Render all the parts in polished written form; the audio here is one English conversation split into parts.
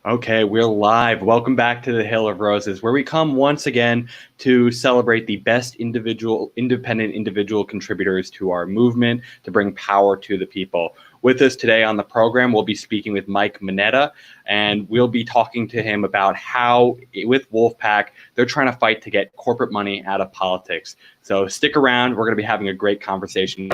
Okay, we're live. Welcome back to the Hill of Roses, where we come once again to celebrate the best independent individual contributors to our movement to bring power to the people. With us today on the program, we'll be speaking with Mike Mineta, and we'll be talking to him about how, with Wolfpack, they're trying to fight to get corporate money out of politics. So stick around. We're going to be having a great conversation.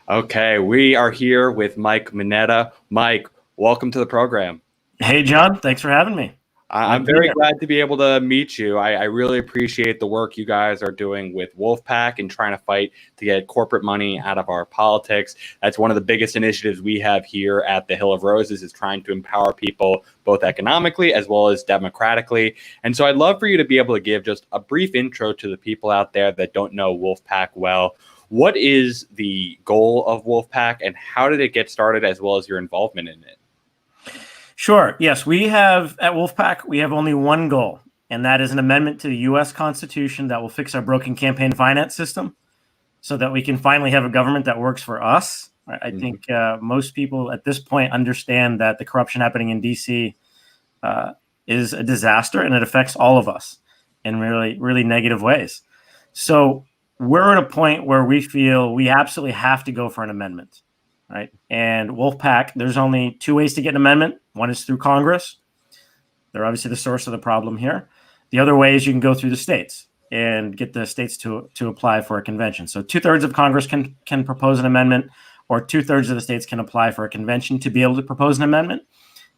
Okay, we are here with Mike Mineta. Mike, welcome to the program. Hey, John. Thanks for having me. I'm very glad to be able to meet you. I really appreciate the work you guys are doing with Wolfpack and trying to fight to get corporate money out of our politics. That's one of the biggest initiatives we have here at the Hill of Roses, is trying to empower people both economically as well as democratically. And so I'd love for you to be able to give just a brief intro to the people out there that don't know Wolfpack well. What is the goal of Wolfpack, and how did it get started, as well as your involvement in it? Sure. Yes, we have at Wolfpack, we have only one goal, and that is an amendment to the U.S. Constitution that will fix our broken campaign finance system so that we can finally have a government that works for us. I think most people at this point understand that the corruption happening in D.C. Is a disaster, and it affects all of us in really, really negative ways. So we're at a point where we feel we absolutely have to go for an amendment, right? And Wolfpack, there's only two ways to get an amendment. One is through Congress. They're obviously the source of the problem here. The other way is you can go through the states and get the states to apply for a convention. So 2/3 of Congress can propose an amendment, or 2/3 of the states can apply for a convention to be able to propose an amendment.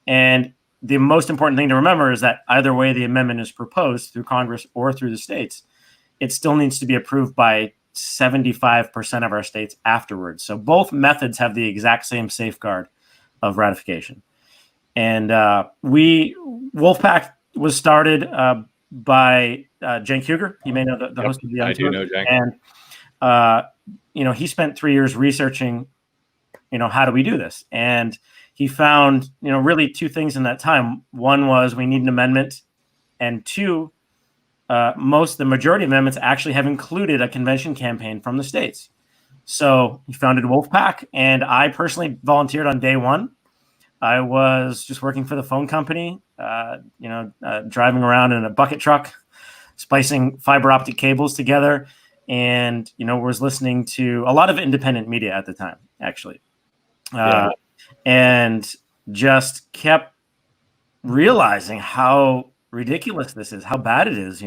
And the most important thing to remember is that either way the amendment is proposed, through Congress or through the states, it still needs to be approved by 75% of our states afterwards. So both methods have the exact same safeguard of ratification. And Wolfpack was started by Cenk Uygur. You may know the host of the I do know Cenk. And he spent 3 years researching, how do we do this? And he found, really two things in that time. One was we need an amendment, and two, the majority of amendments actually have included a convention campaign from the states. So he founded Wolfpack, and I personally volunteered on day one. I was just working for the phone company, driving around in a bucket truck, splicing fiber optic cables together, and, was listening to a lot of independent media at the time, actually. And just kept realizing how ridiculous this is, how bad it is,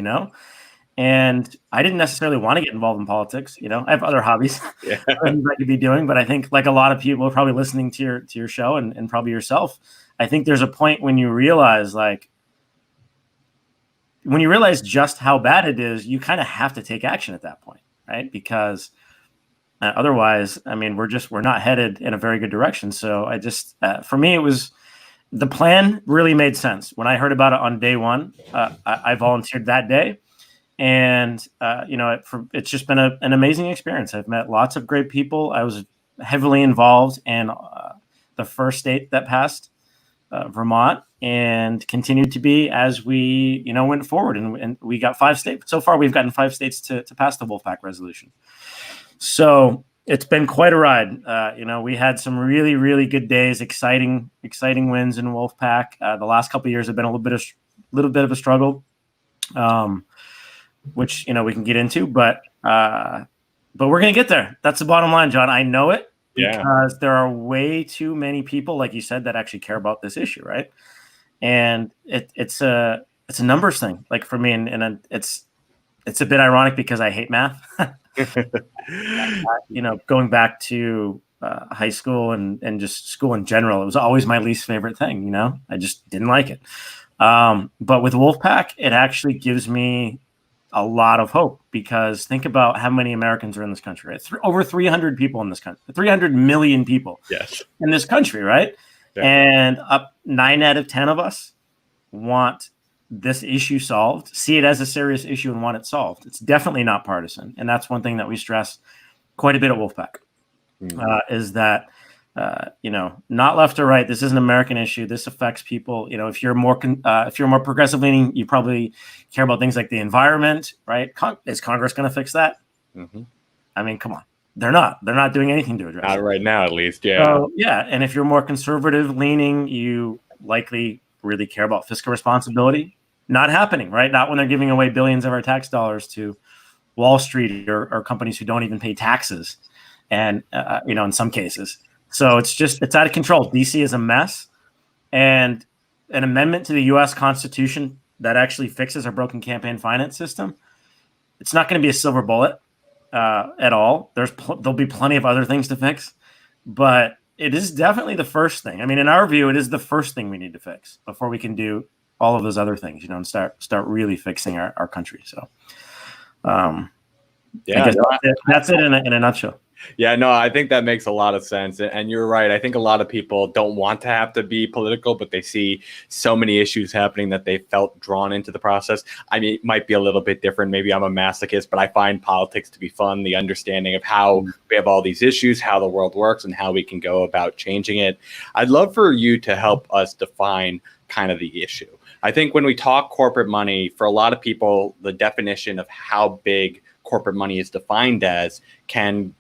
and I didn't necessarily want to get involved in politics. I have other hobbies I could be doing, but I think, like a lot of people probably listening to your show, and probably yourself, I think there's a point when you realize, just how bad it is, you kind of have to take action at that point, right? Because otherwise, we're not headed in a very good direction. So for me, it was, the plan really made sense. When I heard about it on day one, I volunteered that day. And, it's just been an amazing experience. I've met lots of great people. I was heavily involved in the first state that passed, Vermont, and continued to be as we, went forward. And we got 5 states. So far, we've gotten 5 states to pass the Wolfpack resolution. So it's been quite a ride. We had some really, really good days, exciting wins in Wolfpack. The last couple of years have been a little bit of a struggle, which we can get into, but we're gonna get there. That's the bottom line, John. I know it because there are way too many people, like you said, that actually care about this issue, right? And it's a numbers thing, like for me, and it's a bit ironic because I hate math. Going back to high school and just school in general, it was always my least favorite thing. I just didn't like it. But with Wolfpack, it actually gives me a lot of hope, because think about how many Americans are in this country, right? Over 300 people in this country, 300 million people in this country, right? Yeah. And 9 out of 10 of us want this issue solved, see it as a serious issue, and want it solved. It's definitely not partisan. And that's one thing that we stress quite a bit at Wolfpack, is that not left or right. This is an American issue. This affects people. If you're more progressive leaning, you probably care about things like the environment, right? Is Congress going to fix that? Mm-hmm. I mean, come on, they're not. They're not doing anything to address it. Not right now, at least. Yeah. So, yeah, and if you're more conservative leaning, you likely really care about fiscal responsibility. Not happening, right? Not when they're giving away billions of our tax dollars to Wall Street or companies who don't even pay taxes, and in some cases. So it's out of control. DC is a mess, and an amendment to the U.S. Constitution that actually fixes our broken campaign finance system, it's not going to be a silver bullet at all. There'll be plenty of other things to fix, but it is definitely the first thing. I mean, in our view, it is the first thing we need to fix before we can do all of those other things, and start really fixing our country. So, I guess that's it in a nutshell. Yeah, no, I think that makes a lot of sense. And you're right. I think a lot of people don't want to have to be political, but they see so many issues happening that they felt drawn into the process. I mean, it might be a little bit different. Maybe I'm a masochist, but I find politics to be fun. The understanding of how we have all these issues, how the world works, and how we can go about changing it. I'd love for you to help us define kind of the issue. I think when we talk corporate money, for a lot of people, the definition of how big corporate money is defined as can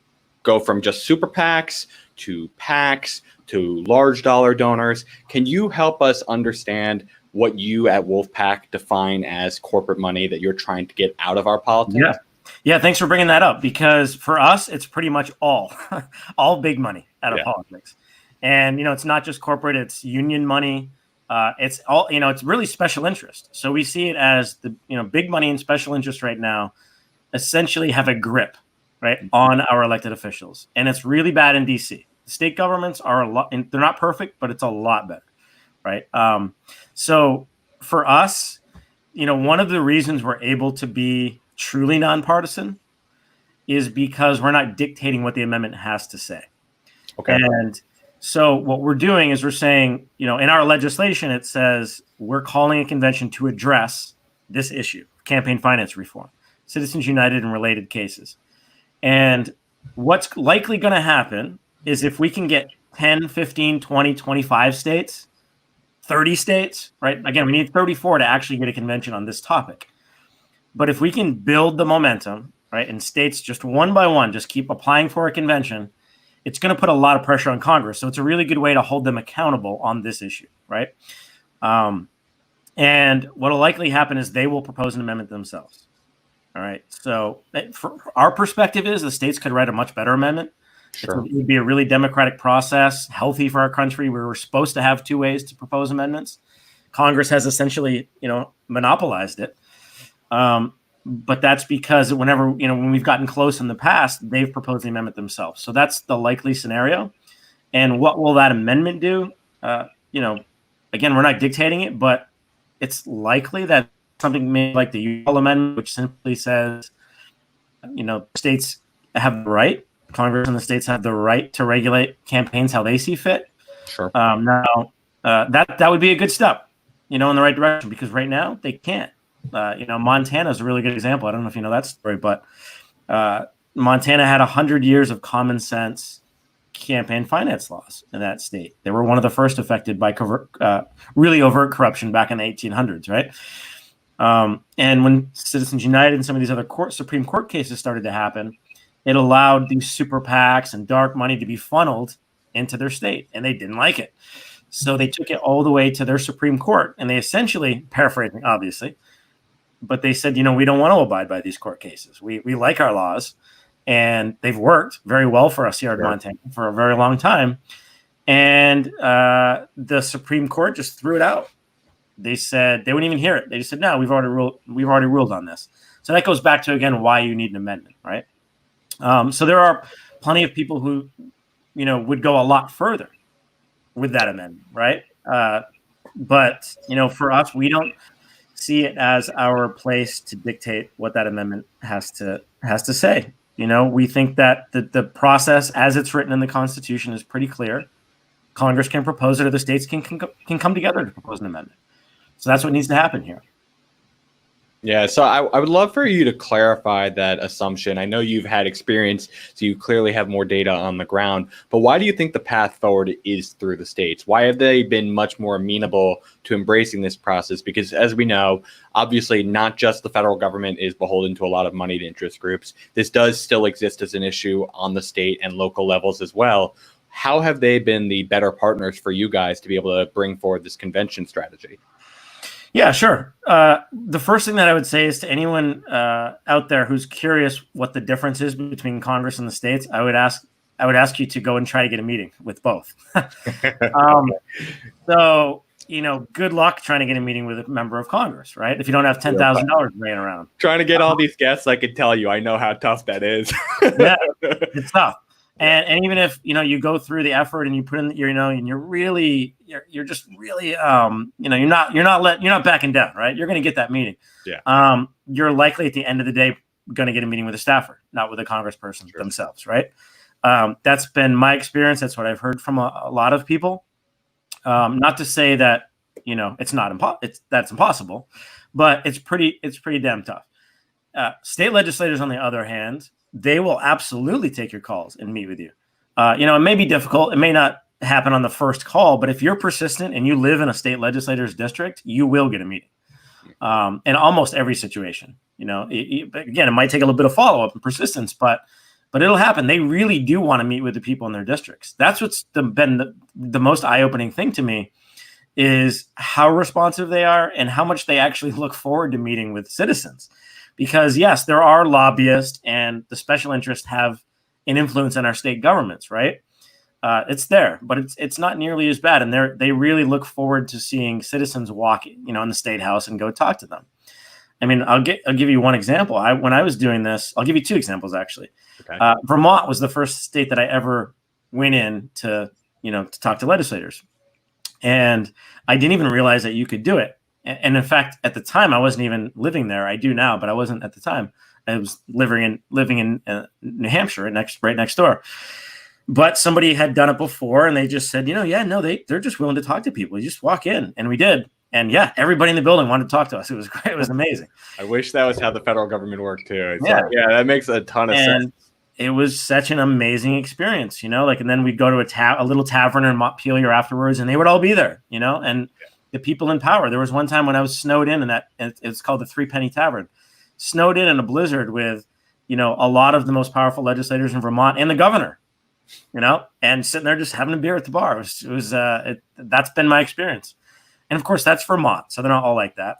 go from just super PACs to PACs to large dollar donors. Can you help us understand what you at Wolfpack define as corporate money that you're trying to get out of our politics? Yeah. Thanks for bringing that up, because for us, it's pretty much all big money out of politics. And, it's not just corporate, it's union money. It's all, it's really special interest. So we see it as the, big money and special interest right now essentially have a grip, right, on our elected officials. And it's really bad in DC. The state governments are a lot, and they're not perfect, but it's a lot better, right? So for us, one of the reasons we're able to be truly nonpartisan is because we're not dictating what the amendment has to say. Okay. And so what we're doing is we're saying, in our legislation, it says we're calling a convention to address this issue, campaign finance reform, Citizens United and related cases. And what's likely going to happen is if we can get 10, 15, 20, 25 states, 30 states, right? Again, we need 34 to actually get a convention on this topic. But if we can build the momentum, right, and states just one by one just keep applying for a convention, it's going to put a lot of pressure on Congress. So it's a really good way to hold them accountable on this issue, right? And what will likely happen is they will propose an amendment themselves. All right. So for our perspective is the states could write a much better amendment. Sure. It would be a really democratic process, healthy for our country. We were supposed to have two ways to propose amendments. Congress has essentially, monopolized it. But that's because whenever, when we've gotten close in the past, they've proposed the amendment themselves. So that's the likely scenario. And what will that amendment do? Again, we're not dictating it, but it's likely that something made like the UL amendment, which simply says, states have the right, Congress and the states have the right to regulate campaigns how they see fit. Sure. Now, that would be a good step, in the right direction, because right now they can't. Montana is a really good example. I don't know if you know that story, but Montana had 100 years of common sense campaign finance laws in that state. They were one of the first affected by really overt corruption back in the 1800s, right? And when Citizens United and some of these other Supreme Court cases started to happen, it allowed these super PACs and dark money to be funneled into their state, and they didn't like it. So they took it all the way to their Supreme Court, and they essentially, paraphrasing obviously, but they said, we don't want to abide by these court cases. We like our laws, and they've worked very well for us here in Montana for a very long time. And the Supreme Court just threw it out. They said they wouldn't even hear it. They just said, no, we've already ruled on this. So that goes back to, again, why you need an amendment, right? So there are plenty of people who, would go a lot further with that amendment, right? But, for us, we don't see it as our place to dictate what that amendment has to say. We think that the process as it's written in the Constitution is pretty clear. Congress can propose it, or the states can come together to propose an amendment. So that's what needs to happen here. Yeah, so I would love for you to clarify that assumption. I know you've had experience, so you clearly have more data on the ground, but why do you think the path forward is through the states? Why have they been much more amenable to embracing this process? Because as we know, obviously not just the federal government is beholden to a lot of moneyed interest groups. This does still exist as an issue on the state and local levels as well. How have they been the better partners for you guys to be able to bring forward this convention strategy? Yeah, sure. The first thing that I would say is to anyone out there who's curious what the difference is between Congress and the states, I would ask you to go and try to get a meeting with both. um, so, good luck trying to get a meeting with a member of Congress, right? If you don't have $10,000 laying around. Trying to get all these guests, I can tell you, I know how tough that is. Yeah, it's tough. And even if you go through the effort and you put in and you're just really you're not backing down, right? You're going to get that meeting. Yeah. You're likely at the end of the day going to get a meeting with a staffer, not with a congressperson themselves, right? That's been my experience. That's what I've heard from a lot of people. Not to say that that's impossible, but it's pretty damn tough. State legislators, on the other hand, they will absolutely take your calls and meet with you. It may be difficult. It may not happen on the first call, but if you're persistent and you live in a state legislator's district, you will get a meeting. In almost every situation, again, it might take a little bit of follow-up and persistence, but it'll happen. They really do want to meet with the people in their districts. That's what's been the most eye-opening thing to me, is how responsive they are and how much they actually look forward to meeting with citizens. Because yes, there are lobbyists and the special interests have an influence in our state governments, right? It's there, but it's not nearly as bad. And they really look forward to seeing citizens walk, in the state house and go talk to them. I mean, I'll give you one example. When I was doing this, I'll give you two examples actually. Okay. Vermont was the first state that I ever went in to talk to legislators, and I didn't even realize that you could do it. And in fact, at the time, I wasn't even living there. I do now, but I wasn't at the time. I was living in New Hampshire, right next door. But somebody had done it before, and they just said, they're just willing to talk to people. You just walk in, and we did. And yeah, everybody in the building wanted to talk to us. It was great. It was amazing. I wish that was how the federal government worked too. Yeah, that makes a ton of sense. It was such an amazing experience, and then we'd go to a little tavern in Montpelier afterwards, and they would all be there, and the people in power. There was one time when I was snowed in, and it's called the Three Penny Tavern, snowed in a blizzard with, a lot of the most powerful legislators in Vermont and the governor, and sitting there just having a beer at the bar. That's been my experience. And of course that's Vermont. So they're not all like that.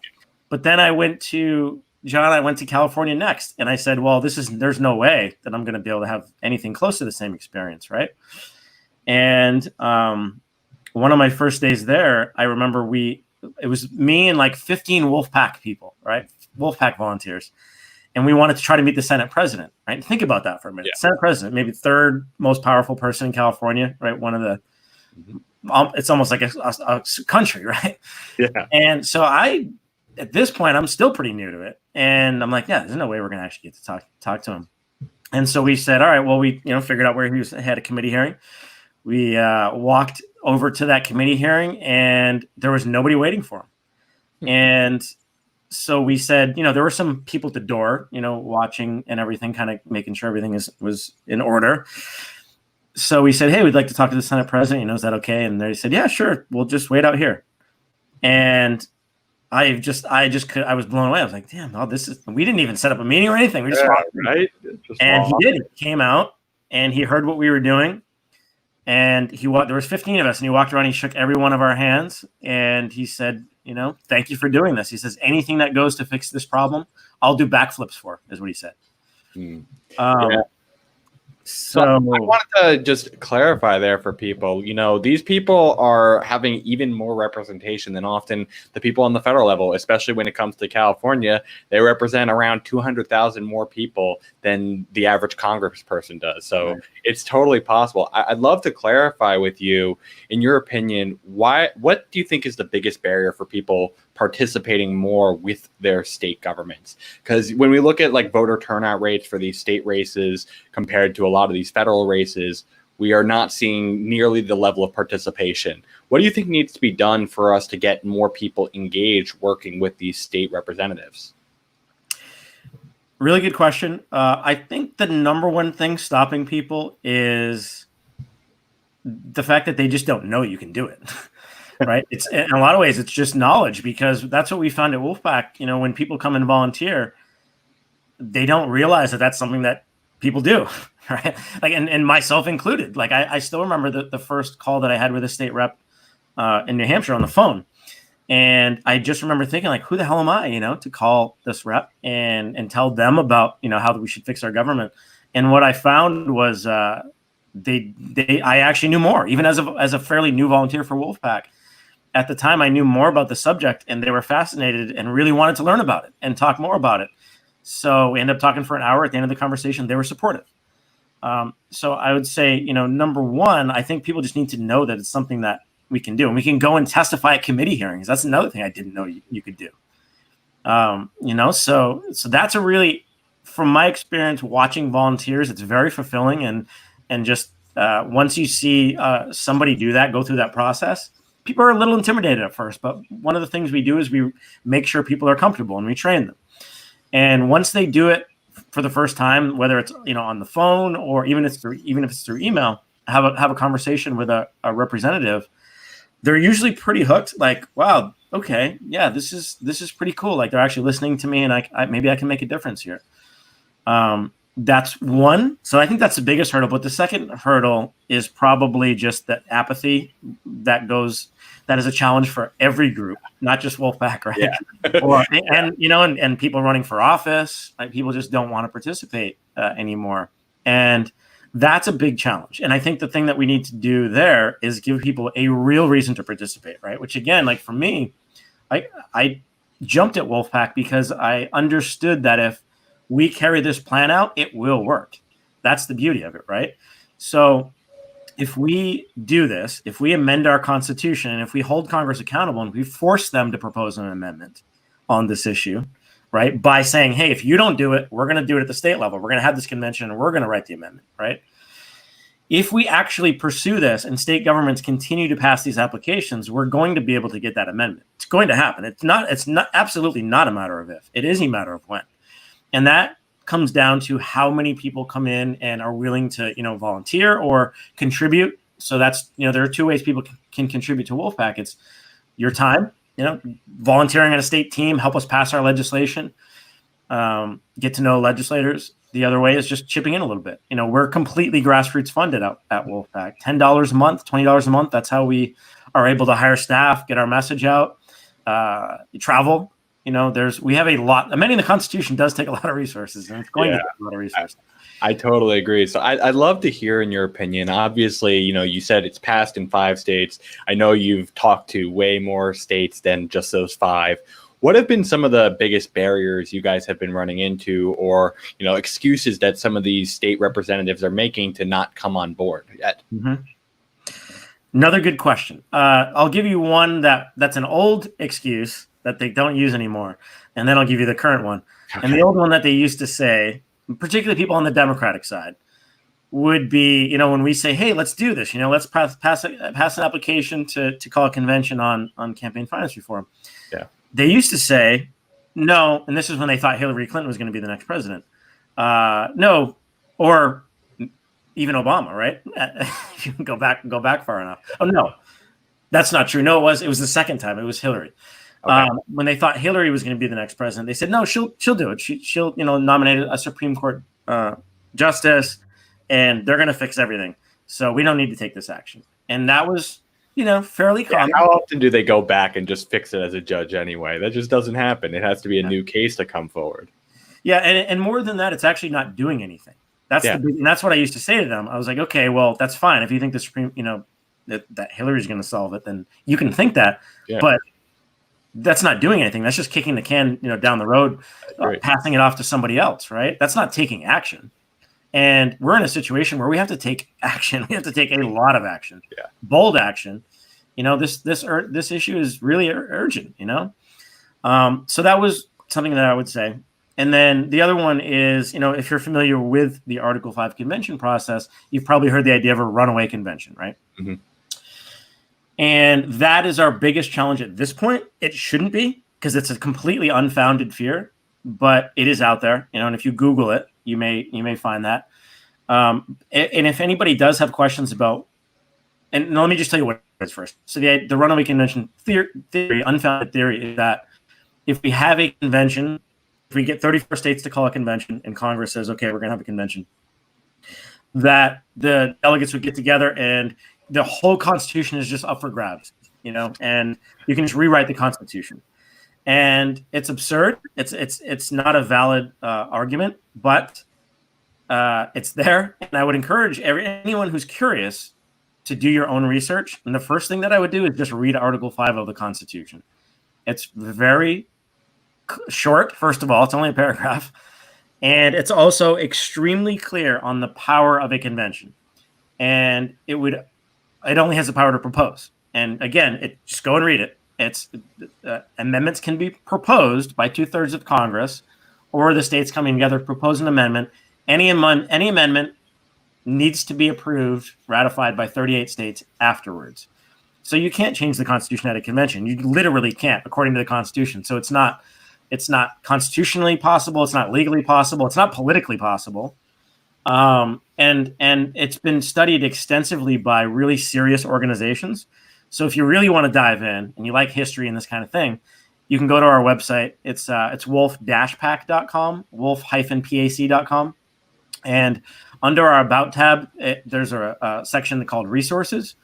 But then I went to California next. And I said, well, there's no way that I'm going to be able to have anything close to the same experience. Right. And, one of my first days there, I remember it was me and like 15 Wolfpack people, right? Wolfpack volunteers. And we wanted to try to meet the Senate president, right? Think about that for a minute. Yeah. Senate president, maybe third most powerful person in California, right? One of the, it's almost like a country, right? Yeah. And so at this point, I'm still pretty new to it. And I'm like, yeah, there's no way we're going to actually get to talk to him. And so we said, all right, well, we, figured out where he had a committee hearing. We walked over to that committee hearing, and there was nobody waiting for him. And so we said, there were some people at the door, watching and everything, kind of making sure everything was in order. So we said, hey, we'd like to talk to the Senate president. Is that okay? And they said, yeah, sure. We'll just wait out here. And I was blown away. I was like, damn, we didn't even set up a meeting or anything. We just walked right. And he did. He came out and he heard what we were doing. And there was 15 of us, and he walked around, he shook every one of our hands, and he said, thank you for doing this. He says, anything that goes to fix this problem, I'll do backflips for, is what he said. Yeah. So I wanted to just clarify there for people, these people are having even more representation than often the people on the federal level, especially when it comes to California. They represent around 200,000 more people than the average congressperson does. So It's totally possible. I'd love to clarify with you, in your opinion, what do you think is the biggest barrier for people participating more with their state governments? Because when we look at like voter turnout rates for these state races compared to a lot of these federal races, we are not seeing nearly the level of participation. What do you think needs to be done for us to get more people engaged working with these state representatives? Really good question. I think the number one thing stopping people is the fact that they just don't know you can do it. Right. It's in a lot of ways, it's just knowledge, because that's what we found at Wolfpack. When people come and volunteer, they don't realize that that's something that people do. Right. Like, and myself included. Like, I still remember the first call that I had with a state rep in New Hampshire on the phone. And I just remember thinking, like, who the hell am I, to call this rep and tell them about, how we should fix our government. And what I found was I actually knew more, even as a fairly new volunteer for Wolfpack. At the time, I knew more about the subject, and they were fascinated and really wanted to learn about it and talk more about it. So we ended up talking for an hour. At the end of the conversation, they were supportive. So I would say, number one, I think people just need to know that it's something that we can do, and we can go and testify at committee hearings. That's another thing I didn't know you could do. So that's a really, from my experience watching volunteers, it's very fulfilling, and just once you see somebody do that, go through that process, people are a little intimidated at first, but one of the things we do is we make sure people are comfortable and we train them. And once they do it for the first time, whether it's on the phone or even if it's through email, have a conversation with a representative, they're usually pretty hooked. Like, wow, okay, yeah, this is pretty cool. Like, they're actually listening to me, and I maybe I can make a difference here. That's one. So I think that's the biggest hurdle. But the second hurdle is probably just the apathy that is a challenge for every group, not just Wolfpack, right? Yeah. And people running for office, like, people just don't want to participate anymore. And that's a big challenge. And I think the thing that we need to do there is give people a real reason to participate, right? Which, again, like for me, I jumped at Wolfpack because I understood that if we carry this plan out, it will work. That's the beauty of it, right? So if we do this, if we amend our Constitution, and if we hold Congress accountable and we force them to propose an amendment on this issue, right, by saying, hey, if you don't do it, we're going to do it at the state level. We're going to have this convention and we're going to write the amendment, right? If we actually pursue this and state governments continue to pass these applications, we're going to be able to get that amendment. It's going to happen. It's not absolutely not a matter of if. It is a matter of when. And that comes down to how many people come in and are willing to, volunteer or contribute. So that's, there are two ways people can contribute to Wolfpack. It's your time, volunteering on a state team, help us pass our legislation, get to know legislators. The other way is just chipping in a little bit. We're completely grassroots funded at Wolfpack, $10 a month, $20 a month. That's how we are able to hire staff, get our message out, travel. We have a lot. Amending the Constitution does take a lot of resources, and it's going to take a lot of resources. I totally agree. So I'd love to hear in your opinion. Obviously, you said it's passed in 5 states. I know you've talked to way more states than just those 5. What have been some of the biggest barriers you guys have been running into, or excuses that some of these state representatives are making to not come on board yet? Mm-hmm. Another good question. I'll give you one that's an old excuse that they don't use anymore, and then I'll give you the current one. Okay. And the old one that they used to say, particularly people on the Democratic side, would be, when we say, hey, let's do this, let's pass an application to call a convention on campaign finance reform. Yeah. They used to say, no, and this is when they thought Hillary Clinton was going to be the next president. No, or even Obama, right? If you can go back far enough. Oh, no, that's not true. No, it was the second time. It was Hillary. Okay. When they thought Hillary was going to be the next president, they said, no, she'll do it. She'll nominate a Supreme Court justice, and they're going to fix everything. So we don't need to take this action. And that was, fairly common. How often do they go back and just fix it as a judge anyway? That just doesn't happen. It has to be a new case to come forward. Yeah, and more than that, it's actually not doing anything. And that's what I used to say to them. I was like, okay, well, that's fine. If you think the Supreme, that Hillary's going to solve it, then you can think that. Yeah. But that's not doing anything. That's just kicking the can, down the road, passing it off to somebody else, right? That's not taking action. And we're in a situation where we have to take action. We have to take a lot of action, bold action. This issue is really urgent. So that was something that I would say. And then the other one is, if you're familiar with the Article 5 convention process, you've probably heard the idea of a runaway convention, right? Mm-hmm. And that is our biggest challenge at this point. It shouldn't be, because it's a completely unfounded fear. but it is out there, and if you Google it, you may find that. And if anybody does have questions about, and let me just tell you what it is first. So the runaway convention theory, unfounded theory, is that if we have a convention, if we get 34 states to call a convention, and Congress says, okay, we're going to have a convention, that the delegates would get together and the whole Constitution is just up for grabs, and you can just rewrite the Constitution. And it's absurd. It's not a valid argument, but it's there. And I would encourage anyone who's curious to do your own research. And the first thing that I would do is just read Article 5 of the Constitution. It's very short, first of all. It's only a paragraph. And it's also extremely clear on the power of a convention. And it only has the power to propose. And again, just go and read it. It's amendments can be proposed by 2/3 of Congress, or the states coming together propose an amendment. Any amendment needs to be approved, ratified by 38 states afterwards. So you can't change the Constitution at a convention. You literally can't, according to the Constitution. So it's not constitutionally possible. It's not legally possible. It's not politically possible. And it's been studied extensively by really serious organizations. So if you really want to dive in and you like history and this kind of thing, you can go to our website. It's wolf-pac.com, wolf-pac.com. And under our About tab, there's a section called Resources.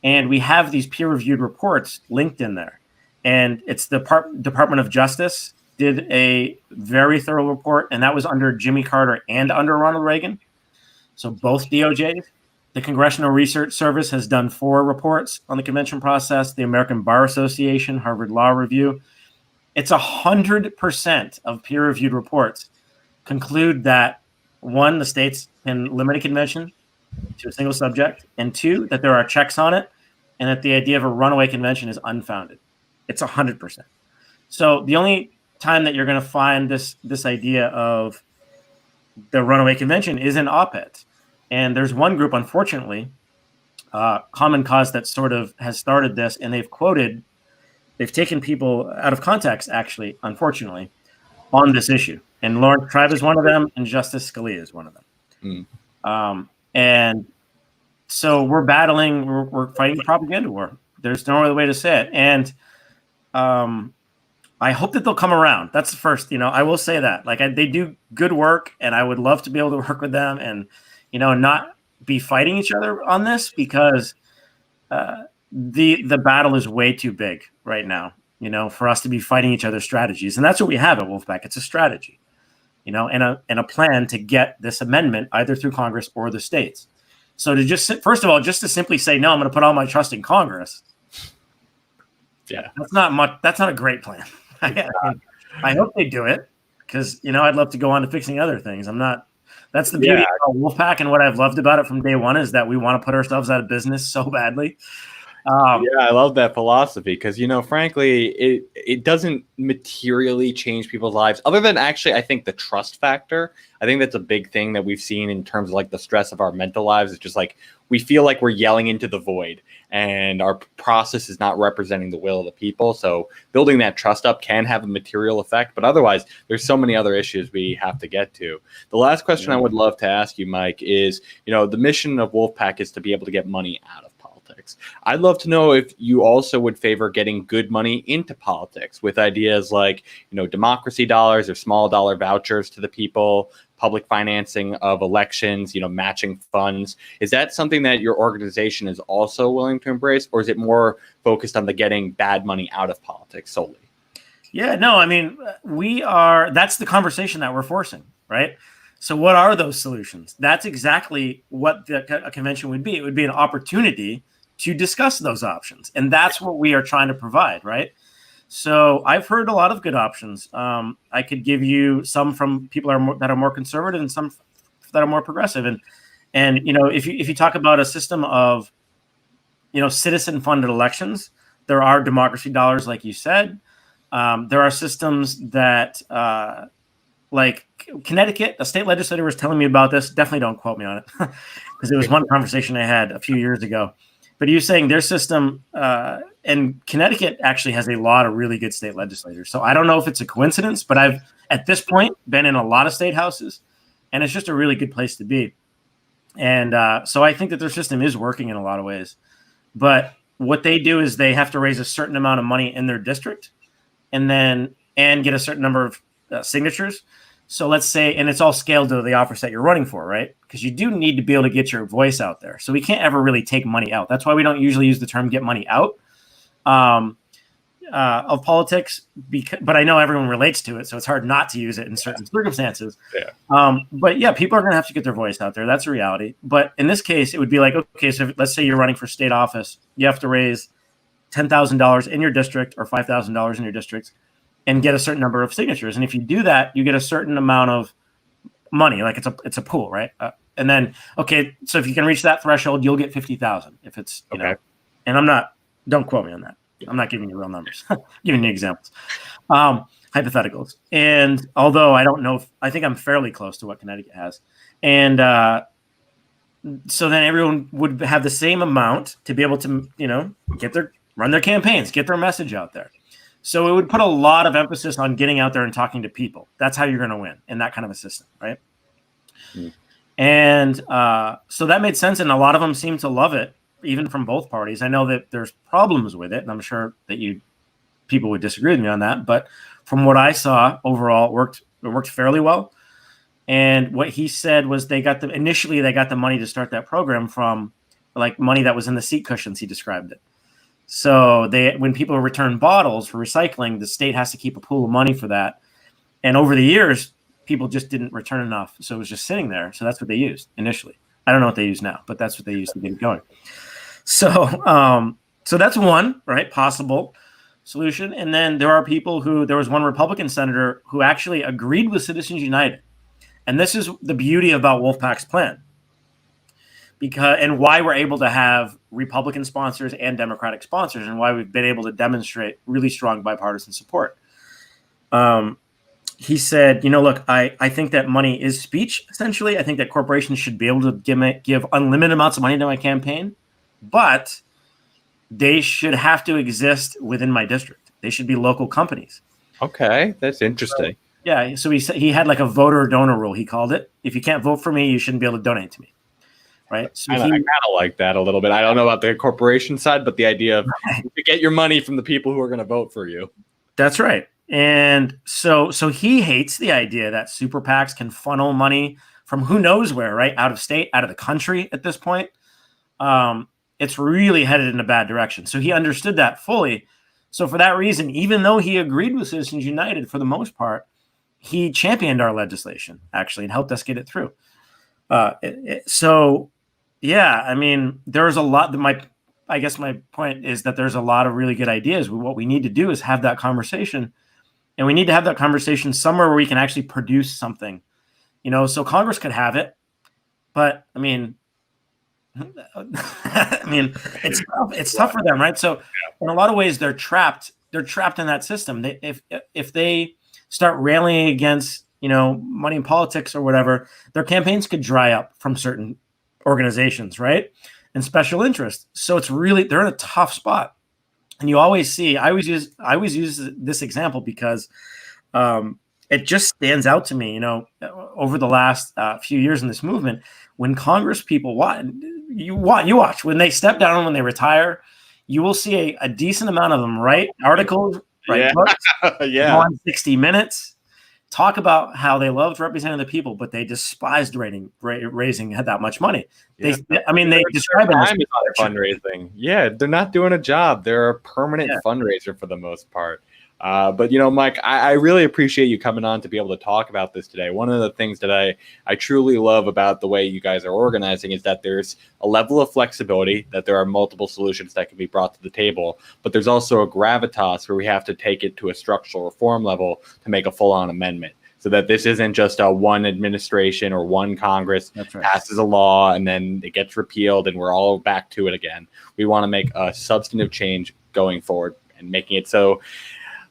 And we have these peer-reviewed reports linked in there. And it's the Department of Justice did a very thorough report, and that was under Jimmy Carter and under Ronald Reagan. So both DOJs. The Congressional Research Service has done 4 reports on the convention process. The American Bar Association, Harvard Law Review. It's 100% of peer-reviewed reports conclude that, 1, the states can limit a convention to a single subject, and 2, that there are checks on it, and that the idea of a runaway convention is unfounded. It's 100%. So the only time that you're going to find this idea of the runaway convention is in op-eds. And there's one group, unfortunately, Common Cause, that sort of has started this, and they've taken people out of context, actually, unfortunately, on this issue. And Lawrence Tribe is one of them, and Justice Scalia is one of them. And so we're fighting a propaganda war. There's no other way to say it. And I hope that they'll come around. That's the first, I will say that. They do good work, and I would love to be able to work with them and, not be fighting each other on this, because the battle is way too big right now, for us to be fighting each other's strategies. And that's what we have at Wolfpack. It's a strategy, and a plan to get this amendment either through Congress or the states. So first of all, just to simply say, no, I'm going to put all my trust in Congress. Yeah, that's not a great plan. I hope they do it, because, I'd love to go on to fixing other things. That's the beauty of Wolfpack, and what I've loved about it from day one is that we want to put ourselves out of business so badly. I love that philosophy, because, frankly, it doesn't materially change people's lives, other than actually, I think, the trust factor. I think that's a big thing that we've seen in terms of the stress of our mental lives. It's just we feel like we're yelling into the void, and our process is not representing the will of the people. So building that trust up can have a material effect, but otherwise there's so many other issues we have to get to. The last question I would love to ask you, Mike, is, the mission of Wolfpack is to be able to get money out of politics. I'd love to know if you also would favor getting good money into politics with ideas like, democracy dollars or small dollar vouchers to the people, public financing of elections, matching funds. Is that something that your organization is also willing to embrace, or is it more focused on the getting bad money out of politics solely? Yeah, no, that's the conversation that we're forcing, right? So what are those solutions? That's exactly what a convention would be. It would be an opportunity to discuss those options. And that's what we are trying to provide, right? So I've heard a lot of good options. I could give you some from people that are more conservative, and some that are more progressive. And if you talk about a system of citizen funded elections, there are democracy dollars, like you said. There are systems that like Connecticut, a state legislator was telling me about this. Definitely don't quote me on it, because it was one conversation I had a few years ago. But you're saying their system, and Connecticut actually has a lot of really good state legislators. So I don't know if it's a coincidence, but at this point been in a lot of state houses, and it's just a really good place to be. And so I think that their system is working in a lot of ways. But what they do is they have to raise a certain amount of money in their district and get a certain number of signatures. So let's say, and it's all scaled to the office that you're running for, right? Because you do need to be able to get your voice out there. So we can't ever really take money out. That's why we don't usually use the term get money out of politics, but I know everyone relates to it, so it's hard not to use it in certain circumstances. But yeah, people are going to have to get their voice out there. That's a reality. But in this case, it would be like, okay, so let's say you're running for state office. You have to raise $10,000 in your district or $5,000 in your district and get a certain number of signatures. And if you do that, you get a certain amount of money. Like it's a pool, right? And then, okay, so if you can reach that threshold, you'll get 50,000 if it's, you know, and don't quote me on that. I'm not giving you real numbers, giving you examples, hypotheticals. And although I don't know, I think I'm fairly close to what Connecticut has. And so then everyone would have the same amount to be able to, you know, run their campaigns, get their message out there. So it would put a lot of emphasis on getting out there and talking to people. That's how you're going to win in that kind of a system, right? And so that made sense, and a lot of them seem to love it, even from both parties. I know that there's problems with it, and I'm sure that people would disagree with me on that. But from what I saw, overall, it worked fairly well. And what he said was initially they got the money to start that program from like money that was in the seat cushions. He described it. So when people return bottles for recycling, the state has to keep a pool of money for that. And over the years, people just didn't return enough, so it was just sitting there. So that's what they used initially. I don't know what they use now, but that's what they used to get it going. So, so that's one, right, possible solution. And then there was one Republican senator who actually agreed with Citizens United. And this is the beauty about Wolfpack's plan, and why we're able to have Republican sponsors and Democratic sponsors, and why we've been able to demonstrate really strong bipartisan support. He said, you know, look, I think that money is speech, essentially. I think that corporations should be able to give unlimited amounts of money to my campaign, but they should have to exist within my district. They should be local companies. Okay, that's interesting. So he had like a voter donor rule, he called it. If you can't vote for me, you shouldn't be able to donate to me. Right. So I kind of like that a little bit. I don't know about the corporation side, but the idea of to get your money from the people who are going to vote for you. That's right. And so he hates the idea that super PACs can funnel money from who knows where, right? Out of state, out of the country at this point. It's really headed in a bad direction. So he understood that fully. So for that reason, even though he agreed with Citizens United for the most part, he championed our legislation actually and helped us get it through. So yeah, I mean, there's a lot I guess my point is that there's a lot of really good ideas. What we need to do is have that conversation, and we need to have that conversation somewhere where we can actually produce something, you know, so Congress could have it. But I mean, it's tough for them, right? So in a lot of ways, they're trapped in that system. If they start railing against, you know, money in politics or whatever, their campaigns could dry up from certain organizations, right? And special interests. So they're in a tough spot. And you always see, I always use this example because it just stands out to me, you know, over the last few years in this movement, when Congress people you watch when they step down, when they retire, you will see a decent amount of them write articles, write books, go on 60 Minutes, talk about how they loved representing the people, but they despised raising that much money. They describe it as fundraising. Yeah, they're not doing a job. They're a permanent fundraiser for the most part. But, you know, Mike, I really appreciate you coming on to be able to talk about this today. One of the things that I truly love about the way you guys are organizing is that there's a level of flexibility, that there are multiple solutions that can be brought to the table, but there's also a gravitas where we have to take it to a structural reform level to make a full-on amendment. So that this isn't just a one administration or one Congress passes a law and then it gets repealed and we're all back to it again. We want to make a substantive change going forward and making it so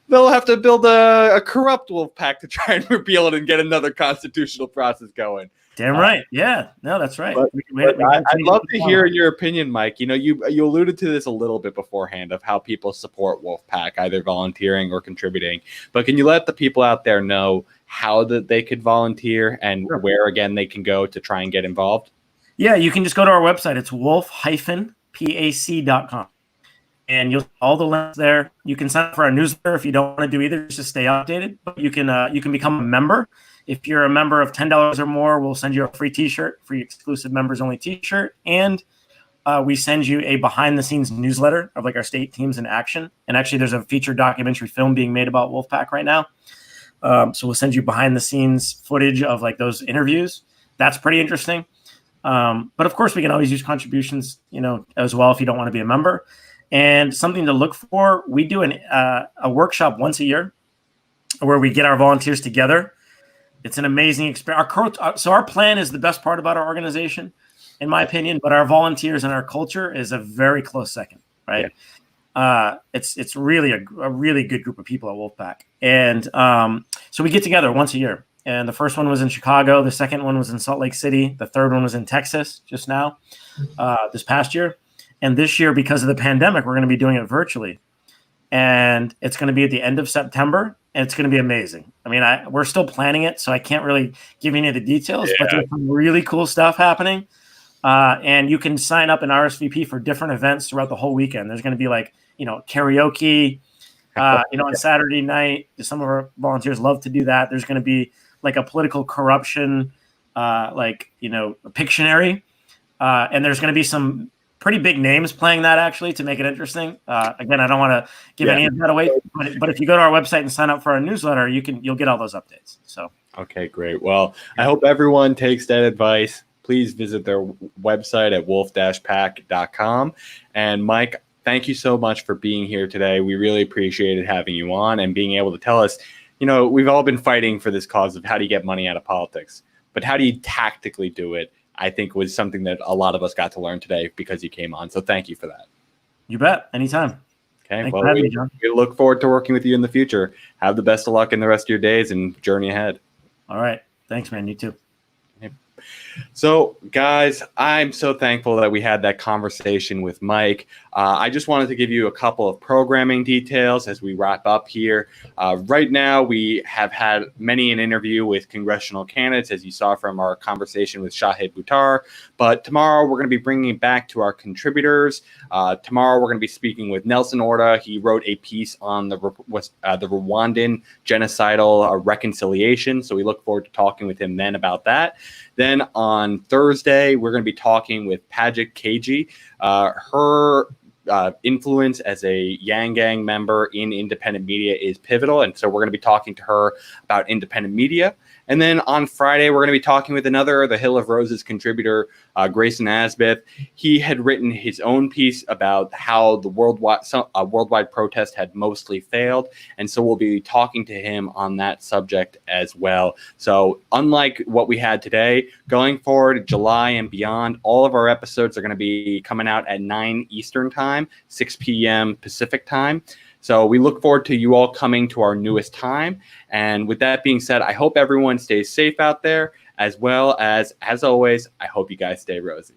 they'll have to build a corrupt wolf pack to try and repeal it and get another constitutional process going. Damn right. Yeah. No, that's right. I'd love to hear your opinion, Mike. You know, you alluded to this a little bit beforehand of how people support Wolfpack, either volunteering or contributing. But can you let the people out there know how that they could volunteer and where, again, they can go to try and get involved? Yeah, you can just go to our website. It's wolf-pac.com. And you'll all the links there. You can sign up for our newsletter if you don't want to do either, just to stay updated. But you can become a member. If you're a member of $10 or more, we'll send you a free T-shirt, free exclusive members only T-shirt, and we send you a behind the scenes newsletter of like our state teams in action. And actually, there's a feature documentary film being made about Wolfpack right now. So we'll send you behind the scenes footage of like those interviews. That's pretty interesting. But of course, we can always use contributions, as well if you don't want to be a member. And something to look for: we do a workshop once a year where we get our volunteers together. It's an amazing experience. Our plan is the best part about our organization, in my opinion. But our volunteers and our culture is a very close second, right? Yeah. It's really a really good group of people at Wolfpack, and so we get together once a year. And the first one was in Chicago. The second one was in Salt Lake City. The third one was in Texas just now, this past year. And this year, because of the pandemic, we're going to be doing it virtually. And it's going to be at the end of September, and it's going to be amazing. I mean, we're still planning it, so I can't really give you any of the details, but there's some really cool stuff happening. And you can sign up and RSVP for different events throughout the whole weekend. There's going to be like, karaoke, on Saturday night. Some of our volunteers love to do that. There's going to be like a political corruption, Pictionary. And there's going to be some pretty big names playing that, actually, to make it interesting. Again, I don't want to give any of that away, but if you go to our website and sign up for our newsletter, you'll get all those updates. So okay, great. Well, I hope everyone takes that advice. Please visit their website at wolf-pac.com. And Mike, thank you so much for being here today. We really appreciated having you on and being able to tell us, we've all been fighting for this cause of how do you get money out of politics, but how do you tactically do it? I think was something that a lot of us got to learn today because you came on. So thank you for that. You bet. Anytime. Okay. Thanks well, we look forward to working with you in the future. Have the best of luck in the rest of your days and journey ahead. All right. Thanks, man. You too. So, guys, I'm so thankful that we had that conversation with Mike. I just wanted to give you a couple of programming details as we wrap up here. Right now, we have had many an interview with congressional candidates, as you saw from our conversation with Shahid Buttar. But tomorrow, we're going to be bringing it back to our contributors. Tomorrow, we're going to be speaking with Nelson Orta. He wrote a piece on the Rwandan genocidal reconciliation. So we look forward to talking with him then about that. Then on Thursday, we're going to be talking with Pajik KG. Her influence as a Yang Gang member in independent media is pivotal. And so we're going to be talking to her about independent media. And then on Friday, we're going to be talking with another The Hill of Roses contributor, Grayson Asbeth. He had written his own piece about how the worldwide protest had mostly failed. And so we'll be talking to him on that subject as well. So unlike what we had today, going forward, July and beyond, all of our episodes are going to be coming out at 9 Eastern time, 6 p.m. Pacific time. So we look forward to you all coming to our newest time. And with that being said, I hope everyone stays safe out there, as well as always, I hope you guys stay rosy.